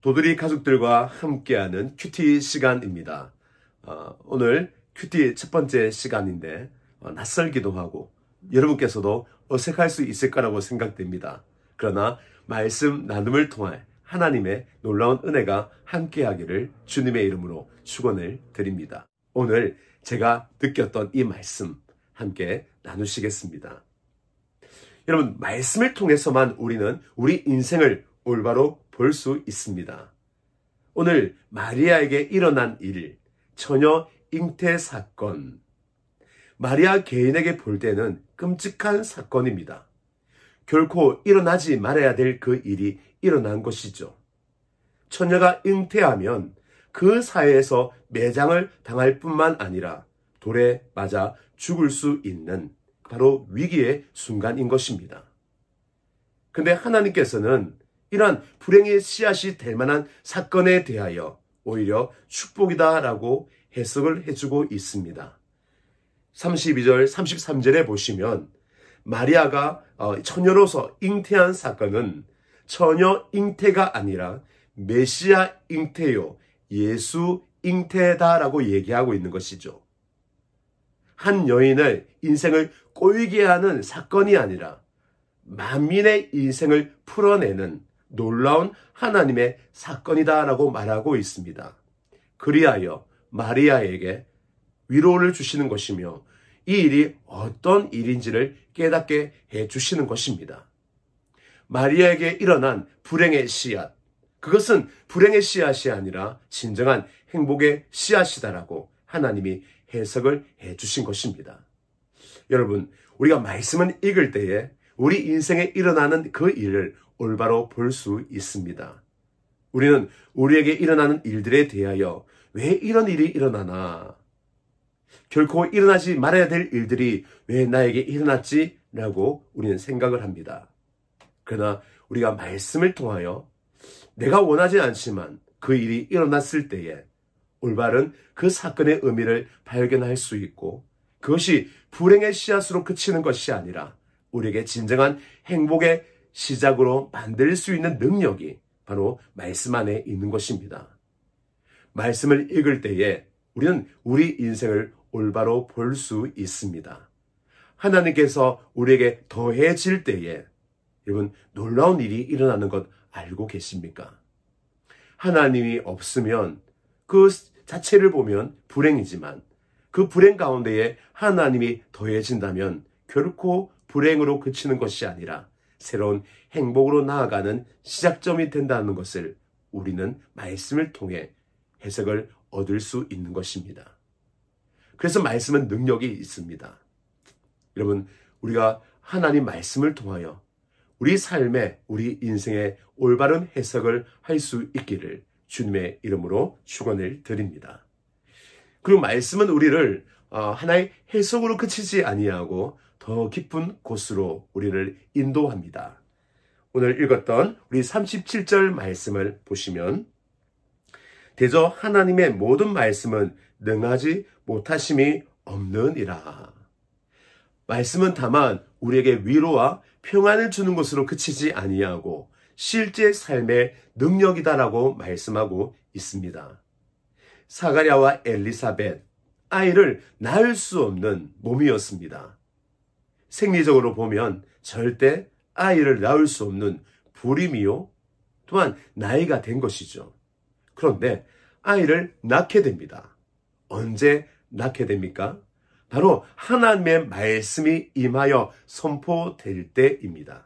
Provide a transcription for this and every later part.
도돌이 가족들과 함께하는 큐티 시간입니다. 오늘 큐티 첫 번째 시간인데 낯설기도 하고 여러분께서도 어색할 수 있을 거라고 생각됩니다. 그러나 말씀 나눔을 통해 하나님의 놀라운 은혜가 함께하기를 주님의 이름으로 축원을 드립니다. 오늘 제가 느꼈던 이 말씀 함께 나누시겠습니다. 여러분, 말씀을 통해서만 우리는 우리 인생을 올바로 볼 수 있습니다. 오늘 마리아에게 일어난 일, 처녀 잉태 사건. 마리아 개인에게 볼 때는 끔찍한 사건입니다. 결코 일어나지 말아야 될 그 일이 일어난 것이죠. 처녀가 잉태하면 그 사회에서 매장을 당할 뿐만 아니라 돌에 맞아 죽을 수 있는 바로 위기의 순간인 것입니다. 근데 하나님께서는 이러한 불행의 씨앗이 될 만한 사건에 대하여 오히려 축복이다라고 해석을 해주고 있습니다. 32절, 33절에 보시면 마리아가 처녀로서 잉태한 사건은 처녀 잉태가 아니라 메시아 잉태요, 예수 잉태다라고 얘기하고 있는 것이죠. 한 여인의 인생을 꼬이게 하는 사건이 아니라 만민의 인생을 풀어내는 놀라운 하나님의 사건이다라고 말하고 있습니다. 그리하여 마리아에게 위로를 주시는 것이며 이 일이 어떤 일인지를 깨닫게 해주시는 것입니다. 마리아에게 일어난 불행의 씨앗, 그것은 불행의 씨앗이 아니라 진정한 행복의 씨앗이다라고 하나님이 해석을 해주신 것입니다. 여러분, 우리가 말씀을 읽을 때에 우리 인생에 일어나는 그 일을 올바로 볼 수 있습니다. 우리는 우리에게 일어나는 일들에 대하여 왜 이런 일이 일어나나? 결코 일어나지 말아야 될 일들이 왜 나에게 일어났지? 라고 우리는 생각을 합니다. 그러나 우리가 말씀을 통하여 내가 원하지 않지만 그 일이 일어났을 때에 올바른 그 사건의 의미를 발견할 수 있고 그것이 불행의 씨앗으로 그치는 것이 아니라 우리에게 진정한 행복의 시작으로 만들 수 있는 능력이 바로 말씀 안에 있는 것입니다. 말씀을 읽을 때에 우리는 우리 인생을 올바로 볼 수 있습니다. 하나님께서 우리에게 더해질 때에 여러분 놀라운 일이 일어나는 것 알고 계십니까? 하나님이 없으면 그 자체를 보면 불행이지만 그 불행 가운데에 하나님이 더해진다면 결코 불행으로 그치는 것이 아니라 새로운 행복으로 나아가는 시작점이 된다는 것을 우리는 말씀을 통해 해석을 얻을 수 있는 것입니다. 그래서 말씀은 능력이 있습니다. 여러분, 우리가 하나님 말씀을 통하여 우리 삶에, 우리 인생에 올바른 해석을 할 수 있기를 주님의 이름으로 축원을 드립니다. 그리고 말씀은 우리를 하나의 해석으로 그치지 아니하고 더 깊은 곳으로 우리를 인도합니다. 오늘 읽었던 우리 37절 말씀을 보시면 대저 하나님의 모든 말씀은 능하지 못하심이 없느니라. 말씀은 다만 우리에게 위로와 평안을 주는 것으로 그치지 아니하고 실제 삶의 능력이다라고 말씀하고 있습니다. 사가랴와 엘리사벳, 아이를 낳을 수 없는 몸이었습니다. 생리적으로 보면 절대 아이를 낳을 수 없는 불임이요, 또한 나이가 된 것이죠. 그런데 아이를 낳게 됩니다. 언제 낳게 됩니까? 바로 하나님의 말씀이 임하여 선포될 때입니다.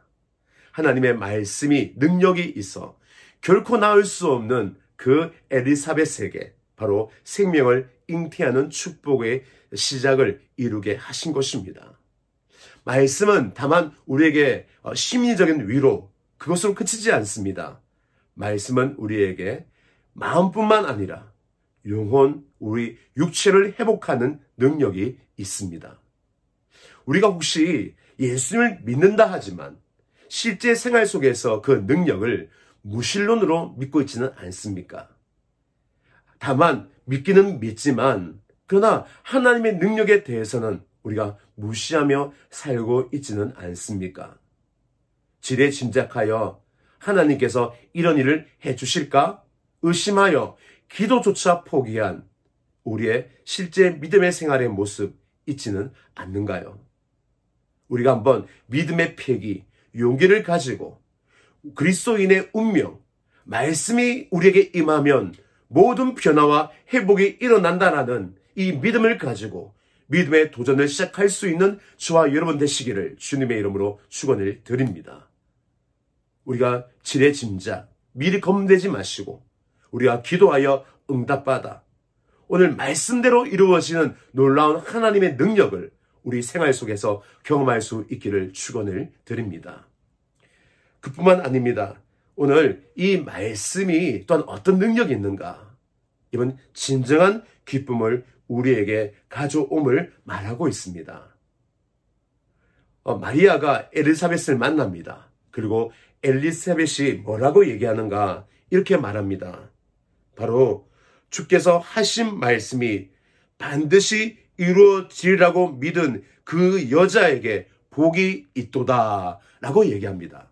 하나님의 말씀이 능력이 있어 결코 낳을 수 없는 그 엘리사벳에게 바로 생명을 잉태하는 축복의 시작을 이루게 하신 것입니다. 말씀은 다만 우리에게 심리적인 위로, 그것으로 그치지 않습니다. 말씀은 우리에게 마음뿐만 아니라 영혼, 우리 육체를 회복하는 능력이 있습니다. 우리가 혹시 예수님을 믿는다 하지만 실제 생활 속에서 그 능력을 무신론으로 믿고 있지는 않습니까? 다만 믿기는 믿지만 그러나 하나님의 능력에 대해서는 우리가 무시하며 살고 있지는 않습니까? 지레짐작하여 하나님께서 이런 일을 해주실까? 의심하여 기도조차 포기한 우리의 실제 믿음의 생활의 모습 있지는 않는가요? 우리가 한번 믿음의 패기, 용기를 가지고 그리스도인의 운명, 말씀이 우리에게 임하면 모든 변화와 회복이 일어난다라는 이 믿음을 가지고 믿음의 도전을 시작할 수 있는 저와 여러분 되시기를 주님의 이름으로 축원을 드립니다. 우리가 지레짐작, 미리 겁내지 마시고 우리가 기도하여 응답받아 오늘 말씀대로 이루어지는 놀라운 하나님의 능력을 우리 생활 속에서 경험할 수 있기를 축원을 드립니다. 그뿐만 아닙니다. 오늘 이 말씀이 또한 어떤 능력이 있는가? 이번 진정한 기쁨을 우리에게 가져옴을 말하고 있습니다. 마리아가 엘리사벳을 만납니다. 그리고 엘리사벳이 뭐라고 얘기하는가? 이렇게 말합니다. 바로 주께서 하신 말씀이 반드시 이루어지리라고 믿은 그 여자에게 복이 있도다 라고 얘기합니다.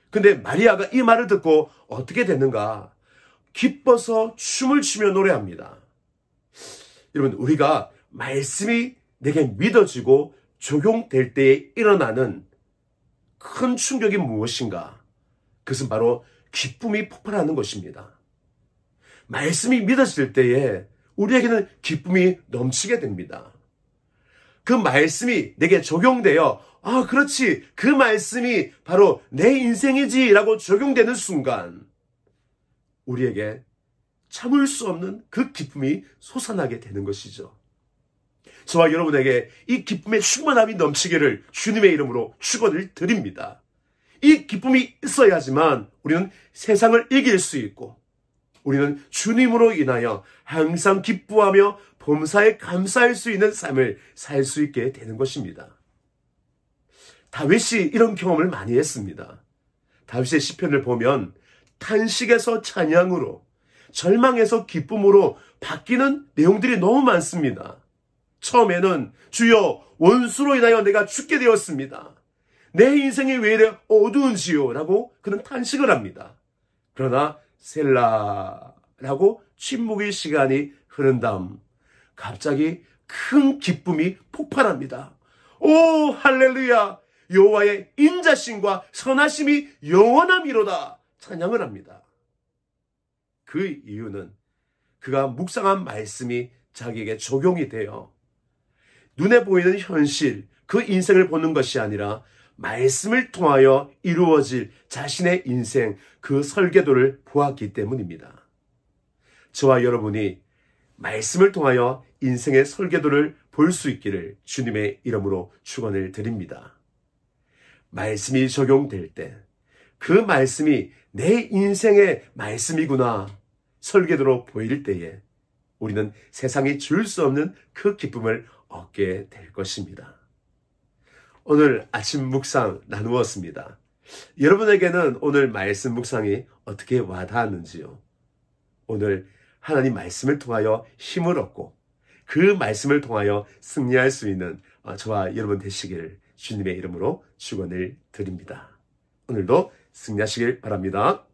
근데 마리아가 이 말을 듣고 어떻게 됐는가? 기뻐서 춤을 추며 노래합니다. 여러분, 우리가 말씀이 내게 믿어지고 적용될 때에 일어나는 큰 충격이 무엇인가? 그것은 바로 기쁨이 폭발하는 것입니다. 말씀이 믿어질 때에 우리에게는 기쁨이 넘치게 됩니다. 그 말씀이 내게 적용되어 그렇지, 그 말씀이 바로 내 인생이지 라고 적용되는 순간 우리에게 참을 수 없는 그 기쁨이 솟아나게 되는 것이죠. 저와 여러분에게 이 기쁨의 충만함이 넘치기를 주님의 이름으로 축원을 드립니다. 이 기쁨이 있어야지만 우리는 세상을 이길 수 있고 우리는 주님으로 인하여 항상 기뻐하며 범사에 감사할 수 있는 삶을 살 수 있게 되는 것입니다. 다윗이 이런 경험을 많이 했습니다. 다윗의 시편을 보면 탄식에서 찬양으로, 절망에서 기쁨으로 바뀌는 내용들이 너무 많습니다. 처음에는 주여 원수로 인하여 내가 죽게 되었습니다. 내 인생이 왜 이래 어두운지요 라고 그는 탄식을 합니다. 그러나 셀라라고 침묵의 시간이 흐른 다음 갑자기 큰 기쁨이 폭발합니다. 오 할렐루야, 여호와의 인자심과 선하심이 영원함이로다 찬양을 합니다. 그 이유는 그가 묵상한 말씀이 자기에게 적용이 되어 눈에 보이는 현실, 그 인생을 보는 것이 아니라 말씀을 통하여 이루어질 자신의 인생, 그 설계도를 보았기 때문입니다. 저와 여러분이 말씀을 통하여 인생의 설계도를 볼 수 있기를 주님의 이름으로 축원을 드립니다. 말씀이 적용될 때 그 말씀이 내 인생의 말씀이구나 설계도로 보일 때에 우리는 세상이 줄 수 없는 그 기쁨을 얻게 될 것입니다. 오늘 아침 묵상 나누었습니다. 여러분에게는 오늘 말씀 묵상이 어떻게 와닿았는지요? 오늘 하나님 말씀을 통하여 힘을 얻고 그 말씀을 통하여 승리할 수 있는 저와 여러분 되시기를 주님의 이름으로 축원을 드립니다. 오늘도 승리하시길 바랍니다.